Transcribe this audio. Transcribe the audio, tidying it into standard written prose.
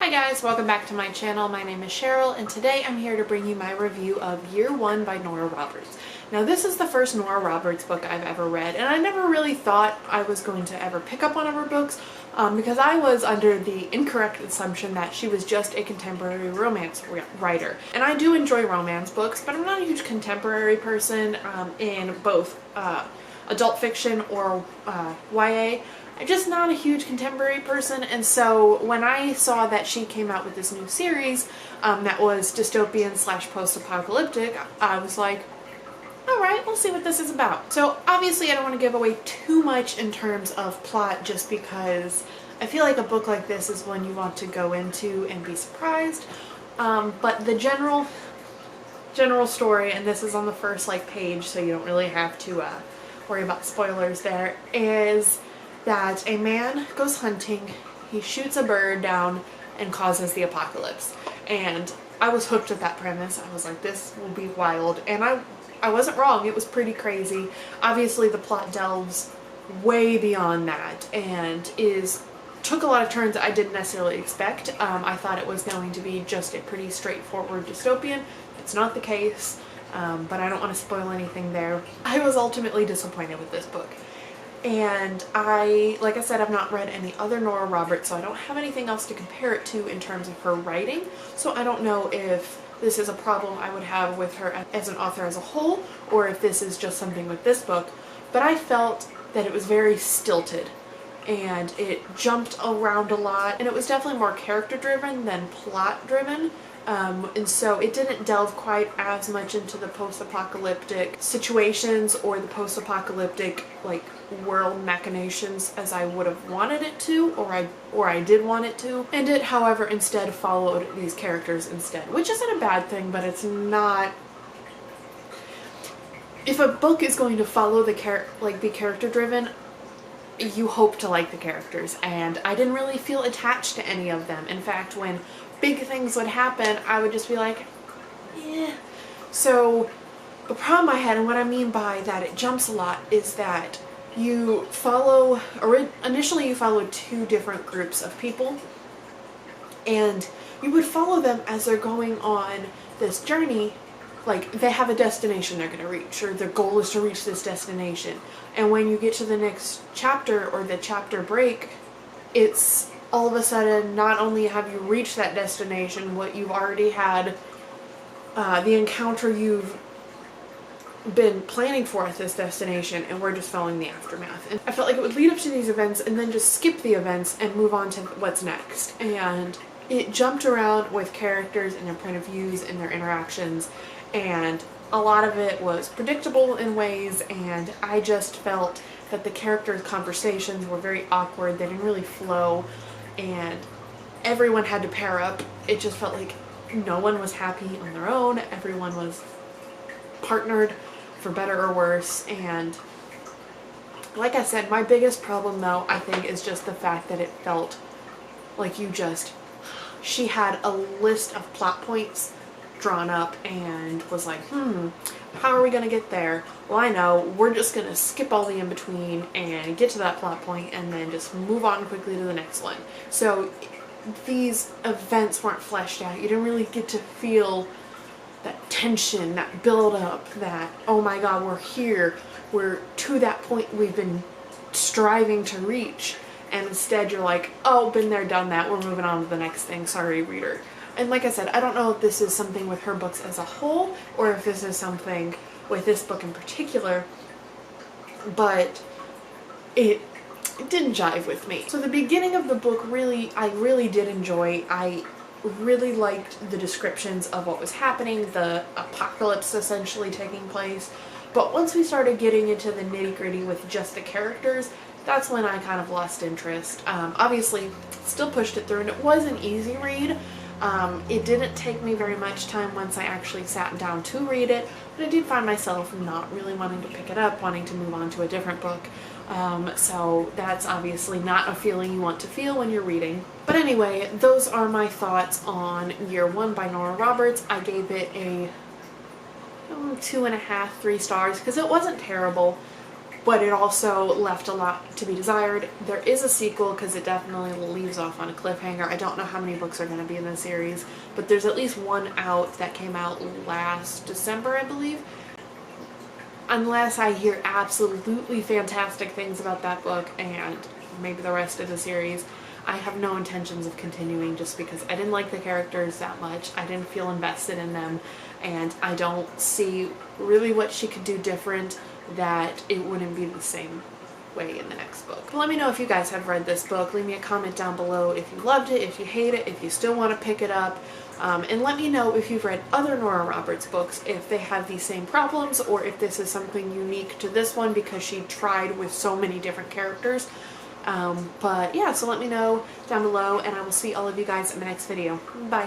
Hi guys, welcome back to my channel. My name is Cheryl and today I'm here to bring you my review of Year One by Nora Roberts. Now this is the first Nora Roberts book I've ever read, and I never really thought I was going to ever pick up one of her books because I was under the incorrect assumption that she was just a contemporary romance writer. And I do enjoy romance books, but I'm not a huge contemporary person in both adult fiction or YA. I'm just not a huge contemporary person, and so when I saw that she came out with this new series that was dystopian / post-apocalyptic, I was like, alright, we'll see what this is about. So obviously I don't want to give away too much in terms of plot just because I feel like a book like this is one you want to go into and be surprised. But the general story, and this is on the first page so you don't really have to worry about spoilers there, is that a man goes hunting, he shoots a bird down and causes the apocalypse. And I was hooked at that premise. I was like, this will be wild. And I wasn't wrong. It was pretty crazy. Obviously the plot delves way beyond that and took a lot of turns I didn't necessarily expect. I thought it was going to be just a pretty straightforward dystopian. It's not the case, but I don't want to spoil anything there. I was ultimately disappointed with this book. And like I said, I've not read any other Nora Roberts, so I don't have anything else to compare it to in terms of her writing. So I don't know if this is a problem I would have with her as an author as a whole, or if this is just something with this book. But I felt that it was very stilted, and it jumped around a lot, and it was definitely more character driven than plot driven. And so it didn't delve quite as much into the post-apocalyptic situations or the post-apocalyptic world machinations as I would have wanted it to, or I did want it to. And it, however, instead followed these characters instead, which isn't a bad thing, but it's not. If a book is going to follow the be character driven, you hope to like the characters, and I didn't really feel attached to any of them. In fact, when big things would happen, I would just be like, yeah. So the problem I had, and what I mean by that it jumps a lot, is that you follow, initially you follow two different groups of people, and you would follow them as they're going on this journey. They have a destination they're going to reach, or their goal is to reach this destination. And when you get to the next chapter or the chapter break, it's all of a sudden, not only have you reached that destination, what you've already had, the encounter you've been planning for at this destination, and we're just following the aftermath. And I felt like it would lead up to these events and then just skip the events and move on to what's next. And it jumped around with characters and their point of views and their interactions, and a lot of it was predictable in ways, and I just felt that the characters' conversations were very awkward. They didn't really flow, and everyone had to pair up. It just felt like no one was happy on their own. Everyone was partnered for better or worse. And like I said, my biggest problem though, I think, is just the fact that it felt like she had a list of plot points drawn up and was like, how are we gonna get there? Well, I know, we're just gonna skip all the in-between and get to that plot point and then just move on quickly to the next one. So these events weren't fleshed out. You didn't really get to feel that tension, that build up, that, oh my god, we're here, we're to that point we've been striving to reach. And instead you're like, oh, been there, done that, we're moving on to the next thing, sorry reader. And like I said, I don't know if this is something with her books as a whole, or if this is something with this book in particular, but it didn't jive with me. So the beginning of the book, I really did enjoy. I really liked the descriptions of what was happening, the apocalypse essentially taking place. But once we started getting into the nitty-gritty with just the characters, that's when I kind of lost interest. Obviously, still pushed it through, and it was an easy read. It didn't take me very much time once I actually sat down to read it, but I did find myself not really wanting to pick it up, wanting to move on to a different book. So that's obviously not a feeling you want to feel when you're reading. But anyway, those are my thoughts on Year One by Nora Roberts. I gave it a 2.5, 3 stars, because it wasn't terrible. but it also left a lot to be desired. There is a sequel because it definitely leaves off on a cliffhanger. I don't know how many books are going to be in the series, but there's at least one out that came out last December, I believe. Unless I hear absolutely fantastic things about that book and maybe the rest of the series, I have no intentions of continuing just because I didn't like the characters that much. I didn't feel invested in them, and I don't see really what she could do different that it wouldn't be the same way in the next book. But let me know if you guys have read this book. Leave me a comment down below if you loved it, if you hate it, if you still want to pick it up. And let me know if you've read other Nora Roberts books, if they have these same problems, or if this is something unique to this one because she tried with so many different characters. But yeah, so let me know down below, and I will see all of you guys in the next video. Bye!